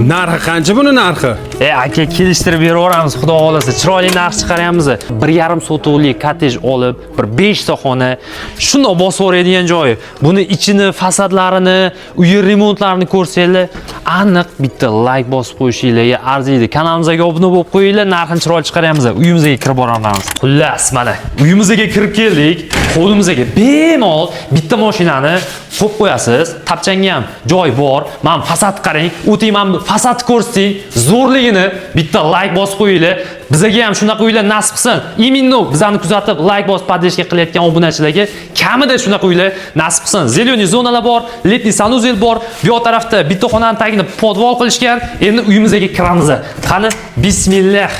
Narxi qancha buni narxi? Aka kelishtirib beraveramiz, xudo xolasa. Chiroyli narx chiqaryapmiz. 1,5 sotuvli kottej olib, bir 5 ta xona, shundoq bosib o'raydigan joyi. Buni ichini, fasadlarini, uy remontlarini ko'rsanglar, aniq bitta like bosib qo'yishinglarga arziydi. Kanalimizga obuna bo'lib qo'yinglar, narxini chiroyli chiqaryapmiz. Uyimizga kirib boramiz. Xullas, mana uyimizga kirib keldik. Qo'limizga bemalol bitta mashinani qo'yib qo'yasiz. Tapchanga ham joy bor. Men fasad qarang, o'ting, men fasad ko'rsating, zo'rligini bitta like bosib qo'yinglar. Bizga ham shunaqa uylar nasib qilsin. Imенно bizani kuzatib like bosib podдержка qilayotgan obunachilarga kamida shunaqa uylar nasib qilsin. Zeleniy zonalar bor, letniy sanuzel bor. Bu yoq tarafda bitta xonani tagini podvol qilishgan. Endi uyimizga kiramiz. Qani, bismillah.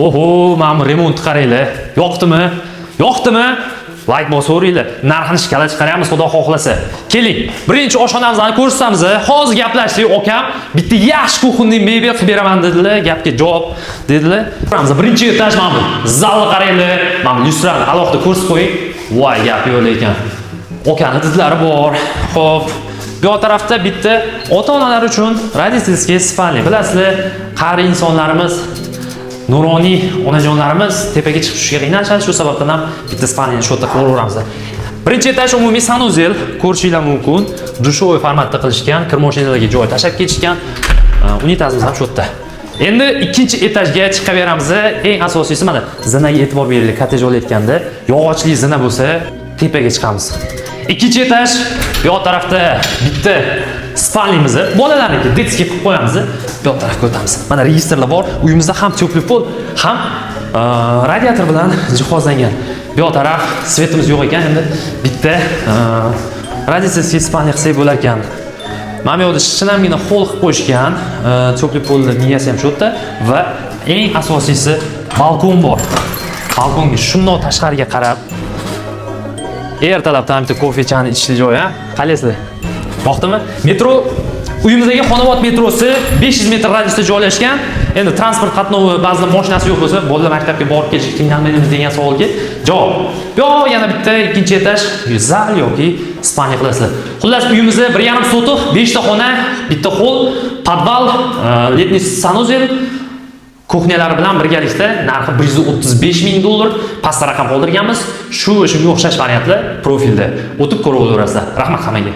Oho, mana remont qaranglar. Yoqdimi? Yoqdimi? Like bosaveringlar. Narxini shkala chiqaryapmiz, xudo xohlasa. Keling, birinchi oshxonamizni ko'rsatamiz. Hozir gaplashdik, akam bitta yaxshi kuxonli mebel qilib beraman dedilar. Gapga javob dedilar. Birinchi etaj mana bu. Zalni qaranglar. Mana lyustrani alohida ko'rsatib qo'ying. Voy, gap yo'q ekan. Okani didlari bor. Xo'p, bu yoq tarafda bitta ota-onalar uchun родительский spalni. Bilasizlar, qari insonlarimiz nuroniy onajonlarimiz tepaga chiqib tushishga qiynalishadi, shu sababdan ham bitta spalnini shu yerda qilib. Birinchi etaj umumiy sanuzel ko'rishinglar mumkin. Dushovoy formatda qilishgan, kir mashinalarga joy tashlab ketishgan. Unitazimiz ham shu yerda. Endi ikkinchi etajga chiqaveramiz. Eng asosiysi mana zinaga e'tibor beringlar. Kottej olayotganda yog'ochli zina bo'lsa, tepaga chiqamiz. Ikkinchi etaj, bu yoq tarafda bitta spalnimizni, bolalarniki detskiy qilib qo'yamiz. Bu yoq tarafga o'tamiz. Mana registrlar bor. Uyimizda ham teplый pol, ham radiator bilan jihozlangan. Bu yoq taraf svetimiz yo'q ekan, endi bitta родительский spalni qilsak bo'lar ekan. Mana bu yerda shinamgina hol qilib qo'yishgan. Teplый polni miyasi ham shu yerda va eng asosiysi balkon bor. Balkonga shundoq tashqariga qarab ertalabdan bitta kofechani ichishli joy, ha? Qalaysizlar? Yoqdimi? Metro, uyimizdagi Xonobod metrosi 500 metr radiusda joylashgan. Endi transport qatnovi ba'zida mashinasi yo'q bo'lsa, bolalar maktabga borib kelish qiynalmaydi degan savolga javob. Yo, yana bitta ikkinchi etaj zal yoki spalni qilasizlar. Xullas, uyimizda 1,5 sotuq, 5 ta xona, bitta hol, podval, letniy sanuzel kuxnalari bilan birgalikda narxi $135,000 pastda raqam qoldirganmiz. Shunga o'xshash variantlar profilda o'tib ko'raverasizlar. Rahmat hammaga.